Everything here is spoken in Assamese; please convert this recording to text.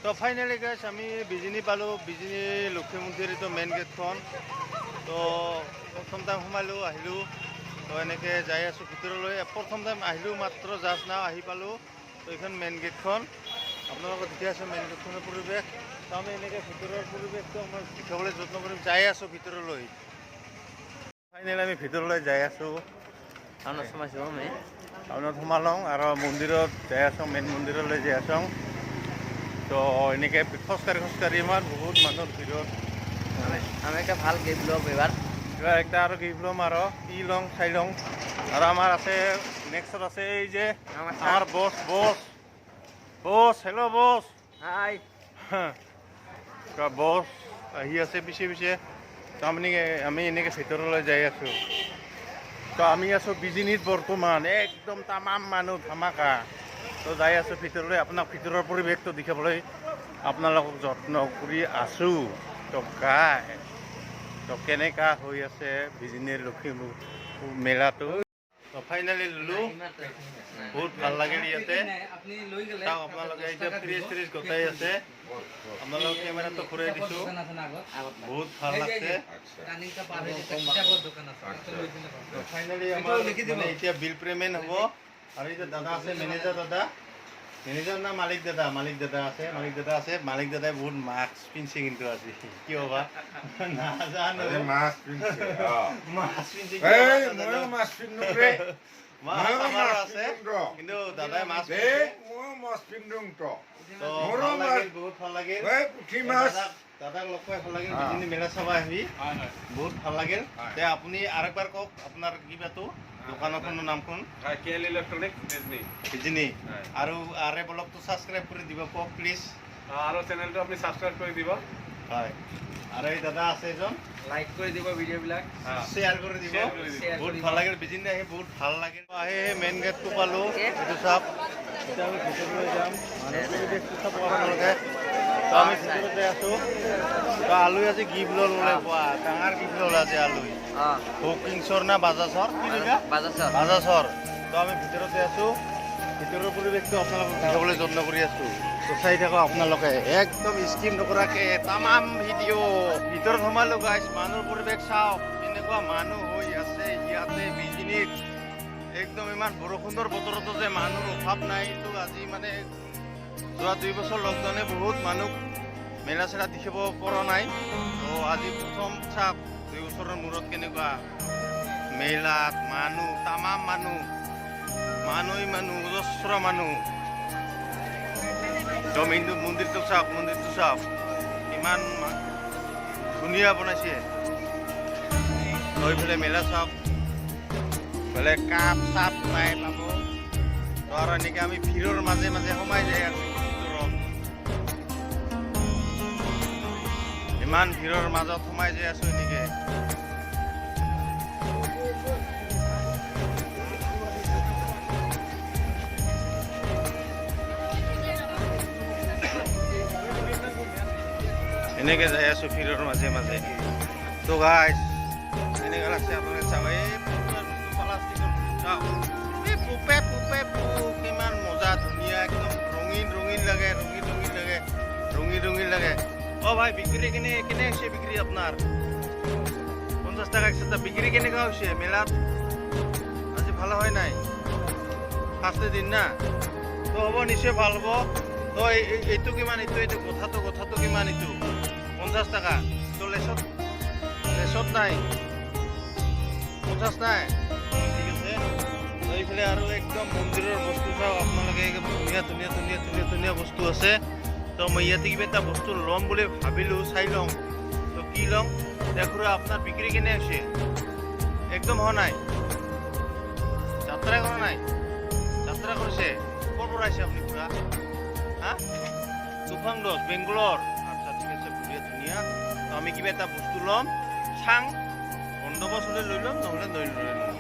তো ফাইনেলি গাইছ আমি বিজিনি পালোঁ, বিজিনি লক্ষী মন্দিৰ এইটো মেইন গেটখন। তো প্ৰথম টাইম সোমালোঁ, আহিলোঁ। তো এনেকৈ যাই আছোঁ ভিতৰলৈ। প্ৰথম টাইম আহিলোঁ মাত্ৰ জাষ্ট নাও আহি পালোঁ। তো এইখন মেইন গেটখন আপোনালোকক দেখি আছোঁ, মেইন গেটখনৰ পৰিৱেশ। তো আমি এনেকৈ ভিতৰৰ পৰিৱেশটো মই দেখাবলৈ যত্ন কৰিম। যাই আছোঁ ভিতৰলৈ। ফাইনেলি আমি ভিতৰলৈ যাই আছোঁ। টাউনত সোমাইছোঁ আমি। টাউনত সোমালোঁ আৰু মন্দিৰত যাই আছোঁ, মেইন মন্দিৰলৈ যাই আছোঁ। তো এনেকৈ খোজকাঢ়ি ইমান বহুত মানুহৰ ভিৰত আমি একটা ভাল গিফট ল'ব এবাৰ। এবার একটা আরো গিফট লম আরো ই লং চাই লং আর আমার আছে নেক্সট আছে এই যে আমার বস বস বস হেল্ল' বস হাই। বস আহি আছে পিছে পিছে। তো আমি এনেকৈ ভিতৰলৈ যাই আছোঁ। তো আমি আছোঁ বিজিনিত বৰ্তমান একদম তামাম মানুহ ধামাকা। তো যাই আছোঁ ভিতৰলৈ, আপোনাক ভিতৰৰ পৰিৱেশটো দেখাবলৈ আপোনালোকক যত্ন কৰি আছোঁ। তো গাই তো কেনেকা হৈ আছে বিজিনিৰ লক্ষী মেলাটো। তো ফাইনেলি ললোঁ, বহুত ভাল লাগিল ইয়াতে। চাওক আপোনালোকে এতিয়া ফ্ৰিজ ত্ৰিজ গোটাই আছে। আপোনালোক কেমেৰাটো ঘূৰাই দিছোঁ, বহুত ভাল লাগছে। ফাইনেলি আমাৰ এতিয়া বিল পেমেণ্ট হ'ব। আৰু এতিয়া দাদা আছে মেনেজাৰ দাদা, মেনেজাৰ না মালিক দাদা, মালিক দাদা আছে, মালিক দাদাই বহুত মাস্ক পিন্ধছে কিন্তু আজি কিয় বা নাজানো। মাস্ক পিন্ধছে কিন্তু দাদাই মাস্ক বহুত ভাল লাগিল। দাদাক লগ পাই ভাল লাগিল, বিজিনি মেলা চাব আহি বহুত ভাল লাগিল। তে আপুনি আৰু একবাৰ কওক আপোনাৰ কিবাটো দোকানখনৰ নামখন। KL ইলেকট্ৰনিক বিজিনি আৰু আৰে ব্লগটো ছাবস্ক্ৰাইব কৰি দিব কওক প্লিজ। আৰু চেনেলটো আপুনি ছাবস্ক্ৰাইব কৰি দিব। হয়, আৰু এই দাদা আছে এজন, লাইক কৰি দিব ভিডিঅ'বিলাক, শ্বেয়াৰ কৰি দিব। বহুত ভাল লাগিল, বিজিনি আহি বহুত ভাল লাগিল। আহি মেইন গেটটো পালোঁ, এইটো চাওক। এতিয়া আমি ভিতৰলৈ যাম, পৰিৱেশটো চাব আপোনালোকে। তো আমি ভিতৰত যাই আছোঁ। তো আলুই আজি গিফ্ট ল'লে, পোৱা ডাঙৰ গিফ্ট ল'লে আজি আলুই। হকিংছৰ না বাজাজৰ বাজাজৰ। তো আমি ভিতৰত যাই আছোঁ, ভিতৰৰ পৰিৱেশটো আপোনালোকক দেখাবলৈ যত্ন কৰি আছোঁ। তো চাই থাকক আপোনালোকে, একদম স্কিপ নকৰাকৈ তামাম ভিডিঅ'। ভিতৰত সোমালোঁ গাইছ, মানুহৰ পৰিৱেশ চাওক কেনেকুৱা মানুহ হৈ আছে ইয়াতে বিজিনিত। একদম ইমান বৰষুণৰ বতৰতো যে মানুহৰ অভাৱ নাই। তো আজি মানে যোৱা 2 বছৰ লকডাউনে বহুত মানুহ মেলা চেলা দেখিব পৰা নাই। তো আজি প্ৰথম চাওক 2 বছৰৰ মূৰত কেনেকুৱা মেলাত মানুহ, তামাম মানুহ, অজস্ৰ মানুহ। তো মন্দিৰটো চাওক, ইমান ধুনীয়া বনাইছে। তো এইফালে মেলা চাওক, বোলে কাপ চাপ পাই পাব। তো আৰু এনেকৈ আমি ভিৰৰ মাজে মাজে সোমাই যাই আছোঁ ভিতৰত। ইমান ভিৰৰ মাজত সোমাই যাই আছোঁ এনেকৈ। এনেকৈ যাই আছোঁ ভিৰৰ মাজে মাজে। তো গাইছ এনেকৈ লাগছে আপোনালোকে চাব, এই প্লাষ্টিকৰ চাওক, এই পোপে কিমান মজা ধুনীয়া, একদম ৰঙীন লাগে। অ' ভাই বিক্ৰী কেনে হৈছে বিক্ৰী আপোনাৰ? 50 টাকা 100 টাকা বিক্ৰী কেনেকুৱা হৈছে মেলাত? আজি ভাল হয় নাই, ফাৰ্ষ্ট দিন না? তো হ'ব, নিশ্চয় ভাল হ'ব। তো এইটো কিমান, এইটো কথাটো কিমান? এইটো 50 টাকা। তো লেচত নাই, 50 নাই, ঠিক আছে। তো এইফালে আৰু একদম মন্দিৰৰ বস্তু চাওক আপোনালোকে, ধুনীয়া বস্তু আছে। তো মই ইয়াতে কিবা এটা বস্তু ল'ম বুলি ভাবিলোঁ, চাই লওঁ। তো কি লওঁ দেখো। আপোনাৰ বিক্ৰী কেনে হৈছে? একদম হোৱা নাই, যাত্ৰা কৰা নাই? যাত্ৰা কৰিছে? ক'ৰ পৰা আহিছে আপুনি পুৰা? হা, তুফাং 10 বেংগলৰ। আচ্ছা, ঠিক আছে, ধুনীয়া। তো আমি কিবা এটা বস্তু ল'ম, চাং বন্দোবস্ত হ'লে লৈ ল'ম, নহ'লে লৈ ল'ম।